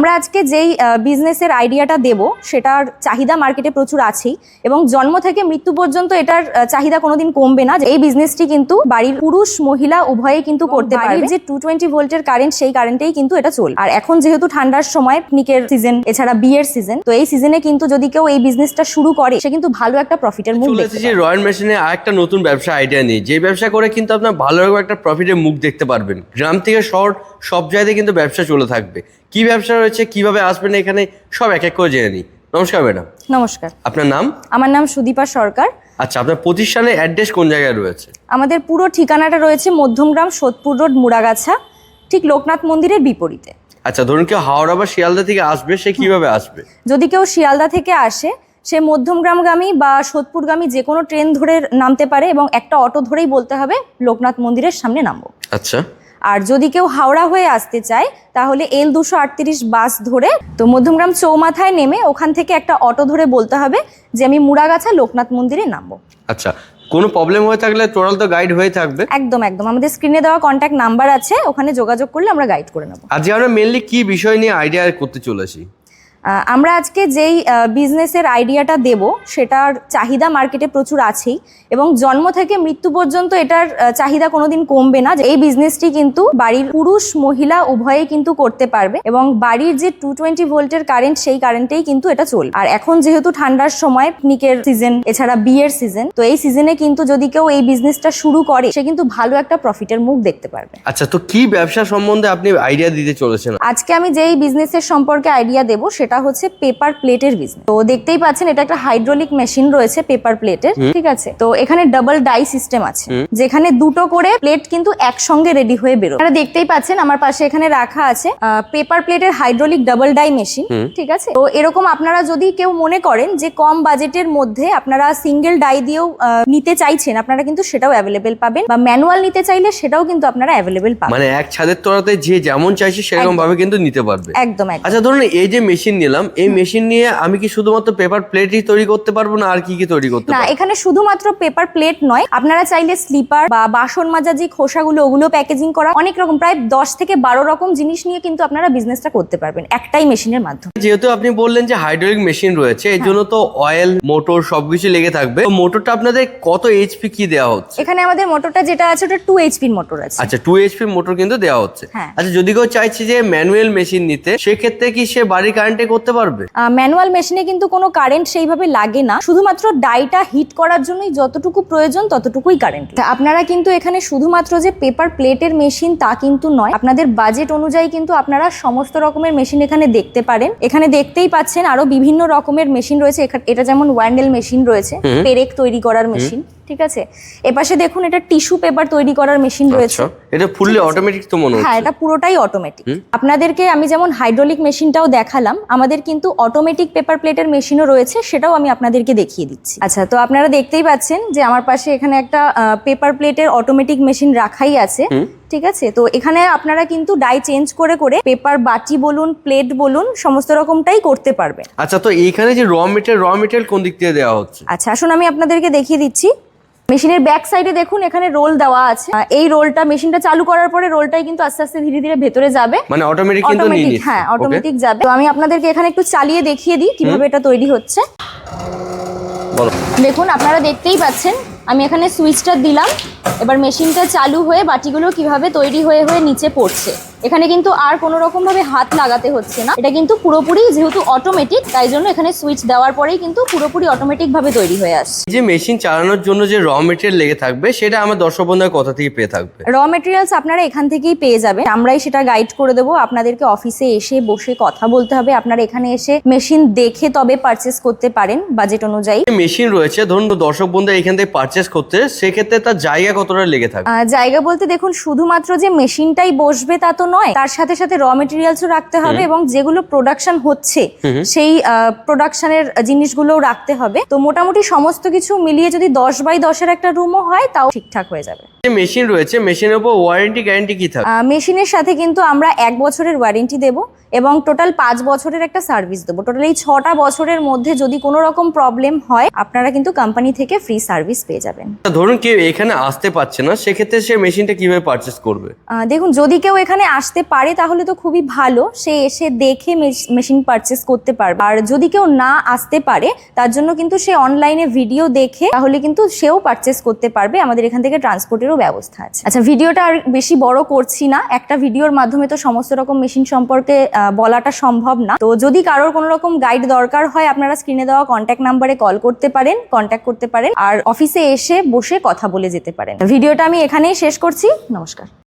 আমরা আজকে যেই বিজনেসের আইডিয়াটা দেব সেটার চাহিদা মার্কেটে প্রচুর আছেই এবং জন্ম থেকে মৃত্যু পর্যন্ত এটার চাহিদা কোনোদিন কমবে না। এই বিজনেসটি কিন্তু বাড়ির পুরুষ মহিলা উভয়ে কিন্তু করতে পারে। যে 220 ভোল্টের কারেন্ট, সেই কারেন্টেই কিন্তু এটা চলে। আর এখন যেহেতু ঠান্ডার সময়, পিকনিকের সিজন, এছাড়া বিয়ের সিজন, তো এই সিজনে কিন্তু যদি কেউ এই বিজনেসটা শুরু করে সে কিন্তু ভালো একটা প্রফিটের মুখ দেখতে পাবে। রয়্যাল মেশিনে আরেকটা নতুন ব্যবসা আইডিয়া নেই, যে ব্যবসা করে কিন্তু আপনার ভালো একটা প্রফিটের মুখ দেখতে পারবেন। গ্রাম থেকে শহর সব জায়গায় কিন্তু ব্যবসা চলে থাকবে। কি ব্যবসা রয়েছে, কিভাবে আসবেন এখানে, সব এক এক করে জেনে নিই। নমস্কার ম্যাডাম। নমস্কার। আপনার নাম? আমার নাম সুদীপা সরকার। আচ্ছা, আপনার প্রতিষ্ঠানের অ্যাড্রেস কোন জায়গায় রয়েছে? আমাদের পুরো ঠিকানাটা রয়েছে মধ্যমগ্রাম, সোদপুর রোড, মুড়াগাছা, ঠিক লোকনাথ মন্দিরের বিপরীতে। আচ্ছা, ধরুন কেউ হাওড়া বা শিয়ালদা থেকে আসবে, সে কিভাবে আসবে? যদি কেউ শিয়ালদা থেকে আসে, সে মধ্যমগ্রামগামী বা সোদপুরগামী যে কোনো ট্রেন ধরে নামতে পারে এবং একটা অটো ধরেই বলতে হবে লোকনাথ মন্দিরের সামনে নামবো। আচ্ছা। আর যদি কেউ হাওড়া হয়ে আসতে চায় তাহলে L238 বাস ধরে তো মধ্যমগ্রাম চৌমাথায় নেমে ওখান থেকে একটা অটো ধরে বলতে হবে যে আমি মুড়াগাছা লোকনাথ মন্দিরে নামবো। আচ্ছা, কোনো প্রবলেম হয়ে থাকলে টোটাল তো গাইড হয়ে থাকবে। একদম একদম, আমাদের স্ক্রিনে দেওয়া কন্ট্যাক্ট নাম্বার আছে, ওখানে যোগাযোগ করলে আমরা গাইড করে নেবো। আজকে আমরা মেনলি কি বিষয় নিয়ে আইডিয়া করতে চলেছি? আমরা আজকে যেই বিজনেসের আইডিয়াটা দেব সেটার চাহিদা মার্কেটে প্রচুর আছেই এবং জন্ম থেকে মৃত্যু পর্যন্ত এটার চাহিদা কোনোদিন কমবে না। এই বিজনেসটি কিন্তু বাড়ির পুরুষ মহিলা উভয়ে কিন্তু করতে পারবে এবং বাড়ির যে 220 ভোল্টের কারেন্ট, সেই কারেন্টেই কিন্তু এটা চলবে। আর এখন যেহেতু ঠান্ডার সময়, পিকনিকের সিজন, এছাড়া বিয়ের সিজন, তো এই সিজনে কিন্তু যদি কেউ এই বিজনেসটা শুরু করে সে কিন্তু ভালো একটা প্রফিটের মুখ দেখতে পারবে। আচ্ছা, তো কি ব্যবসা সম্বন্ধে আপনি আইডিয়া দিতে চলেছেন? আজকে আমি যেই বিজনেসের সম্পর্কে আইডিয়া দেব সেটা হচ্ছে পেপার প্লেটের বিজনেস। তো দেখতেই পাচ্ছেন এটা একটা হাইড্রোলিক মেশিন রয়েছে পেপার প্লেটের, ঠিক আছে। তো এখানে ডাবল ডাই সিস্টেম আছে, যেখানে দুটো করে প্লেট কিন্তু একসঙ্গে রেডি হয়ে বেরোবে। আপনারা দেখতেই পাচ্ছেন আমার পাশে এখানে রাখা আছে পেপার প্লেটের হাইড্রোলিক ডাবল ডাই মেশিন, ঠিক আছে। তো এরকম আপনারা যদি কেউ মনে করেন যে কম বাজেটের মধ্যে আপনারা সিঙ্গেল ডাই দিয়েও নিতে চাইছেন, আপনারা কিন্তু সেটাও অ্যাভেলেবেল পাবেন, বা ম্যানুয়াল নিতে চাইলে সেটাও কিন্তু আপনারা অ্যাভেলেবেল পাবেন। মানে এক ছাদের তলাতে যে যেমন চাইছে সেরকম ভাবে কিন্তু নিতে পারবে। একদম। আচ্ছা, ধরুন এই যে মেশিন নিলাম, এই মেশিন নিয়ে আমি কি শুধুমাত্র পেপার প্লেটই তৈরি করতে পারবো না আর কি কি তৈরি করতে পারবো? না, এখানে শুধুমাত্র পেপার প্লেট নয়, আপনারা চাইলে স্লিপার বা বাসন মাজা যে খোসাগুলো, ওগুলো প্যাকেজিং করা, অনেক রকম প্রায় 10 থেকে 12 রকম জিনিস নিয়ে কিন্তু আপনারা বিজনেসটা করতে পারবেন একটাই মেশিনের মাধ্যমে। যেহেতু আপনি বললেন যে হাইড্রোলিক মেশিন রয়েছে, এর জন্য তো অয়েল, মোটর সবকিছু লেগে থাকবে। তো মোটরটা আপনাদের কত এইচপি কি দেওয়া হচ্ছে? এখানে আমাদের মোটরটা যেটা আছে ওটা 2 HP মোটর আছে। আচ্ছা, 2 HP মোটর কিন্তু দেওয়া হচ্ছে। হ্যাঁ। আচ্ছা, যদি কেউ চাইছে যে ম্যানুয়াল মেশিন নিতে, সেক্ষেত্রে কি সে বাড়ির কারেন্টে করতে পারবে? ম্যানুয়াল মেশিনে কিন্তু কোনো কারেন্ট সেইভাবে লাগে না, শুধুমাত্র ডাইটা হিট করার জন্যই যতটুকু প্রয়োজন ততটুকুই কারেন্ট। আপনারা কিন্তু এখানে শুধুমাত্র যে পেপার প্লেটের মেশিন তা কিন্তু নয়, আপনাদের বাজেট অনুযায়ী কিন্তু আপনারা সমস্ত রকমের মেশিন এখানে দেখতে পারেন। এখানে দেখতেই পাচ্ছেন আরো বিভিন্ন রকমের মেশিন রয়েছে। এটা যেমন ওয়ান্ডেল মেশিন রয়েছে, পেরেক তৈরি করার মেশিন, ঠিক আছে। এপাশে দেখুন এটা টিস্যু পেপার তৈরি করার মেশিন রয়েছে। এটা ফুললি অটোমেটিক তো মনে হচ্ছে? হ্যাঁ, এটা পুরোটাই অটোমেটিক। আপনাদেরকে আমি যেমন হাইড্রোলিক মেশিনটাও দেখালাম, আমাদের কিন্তু অটোমেটিক পেপার প্লেটের মেশিনও রয়েছে, সেটাও আমি আপনাদেরকে দেখিয়ে দিচ্ছি। আচ্ছা, তো আপনারা দেখতেই পাচ্ছেন যে আমার পাশে এখানে একটা পেপার প্লেটের অটোমেটিক মেশিন রাখাই আছে, ঠিক আছে। তো এখানে আপনারা কিন্তু ডাই চেঞ্জ করে করে পেপার বাটি বলুন, প্লেট বলুন, সমস্ত রকমটাই করতে পারবেন। আচ্ছা, তো এইখানে যে র মেটেরিয়াল কোন দিক থেকে দেওয়া হচ্ছে? আচ্ছা, আসুন আমি আপনাদেরকে দেখিয়ে দিচ্ছি। মেশিনের ব্যাক সাইডে দেখুন এখানে রোল দেওয়া আছে। এই রোলটা মেশিনটা চালু করার পরে রোলটাই কিন্তু আস্তে আস্তে ধীরে ধীরে ভেতরে যাবে, মানে অটোমেটিক কিন্তু নিয়ে নিচ্ছে। হ্যাঁ, অটোমেটিক যাবে। তো আমি আপনাদেরকে এখানে একটু চালিয়ে দেখিয়ে দিই কিভাবে এটা তৈরি হচ্ছে। দেখুন, আপনারা দেখতেই পাচ্ছেন আমি এখানে সুইচটা দিলাম, এবার মেশিনটা চালু হয়ে বাটিগুলো কিভাবে তৈরি হয়ে হয়ে নিচে পড়ছে। এখানে কিন্তু আর কোনো রকম ভাবে হাত লাগাতে হচ্ছে না, এটা কিন্তু পুরোপুরি যেহেতু অটোমেটিক, তাই জন্য এখানে সুইচ দেওয়ার পরেই কিন্তু পুরোপুরি অটোমেটিক ভাবে তৈরি হয়ে আসছে। যে মেশিন চালানোর জন্য যে র মেটেরিয়াল লেগে থাকবে সেটা আমার দর্শক বন্ধুদের কথা থেকে পেয়ে থাকবে? র মেটেরিয়ালস আপনারা এখান থেকেই পেয়ে যাবেন, আমরাই সেটা গাইড করে দেবো। আপনাদেরকে অফিসে এসে বসে কথা বলতে হবে, আপনারা এখানে এসে মেশিন দেখে তবে পারচেস করতে পারেন বাজেট অনুযায়ী। মেশিন রয়েছে, ধরুন দর্শক বন্ধু এখান থেকে পারচেস করতে, সেক্ষেত্রে তার জায়গা কতটা লেগে থাকবে? জায়গা বলতে দেখুন, শুধুমাত্র যে মেশিনটাই বসবে তা তো নয়, তার সাথে সাথে র মেটেরিয়ালসও রাখতে হবে এবং যেগুলো প্রোডাকশন হচ্ছে সেই প্রোডাকশনের জিনিসগুলোও রাখতে হবে। তো মোটামুটি সমস্ত কিছু মিলিয়ে যদি 10 বাই 10-এর একটা রুমও হয় তাও ঠিকঠাক হয়ে যাবে। মেশিন রয়েছে, মেশিনের উপর ওয়ারেন্টি গ্যারান্টি কি থাকে? মেশিনের সাথে কিন্তু আমরা 1 বছরের ওয়ারেন্টি দেব এবং টোটাল 5 বছরের একটা সার্ভিস দেবো। টোটাল এই 6টা বছরের মধ্যে যদি কোনো রকম প্রবলেম হয় আপনারা কিন্তু কোম্পানি থেকে ফ্রি সার্ভিস পেয়ে যাবেন। ধরুন কেউ এখানে আসতে পারছে না, সেক্ষেত্রে সে মেশিনটা কিভাবে পারচেস করবে? দেখুন, যদি কেউ এখানে আসতে পারে তাহলে তো খুবই ভালো, সে এসে দেখে মেশিন পারচেস করতে পারবে। আর যদি কেউ না আসতে পারে তার জন্য কিন্তু সে অনলাইনে ভিডিও দেখে তাহলে কিন্তু সেও পারচেস করতে পারবে। আমাদের এখান থেকে ট্রান্সপোর্টেরও ব্যবস্থা আছে। আচ্ছা, ভিডিওটা আর বেশি বড় করছি না, একটা ভিডিওর মাধ্যমে তো সমস্ত রকম মেশিন সম্পর্কে বলাটা সম্ভব না। তো যদি কারোর কোনো রকম গাইড দরকার হয় আপনারা স্ক্রিনে দেওয়া কন্ট্যাক্ট নাম্বারে কল করতে পারেন, কন্ট্যাক্ট করতে পারেন, আর অফিসে এসে বসে কথা বলে যেতে পারেন। ভিডিওটা আমি এখানেই শেষ করছি। নমস্কার।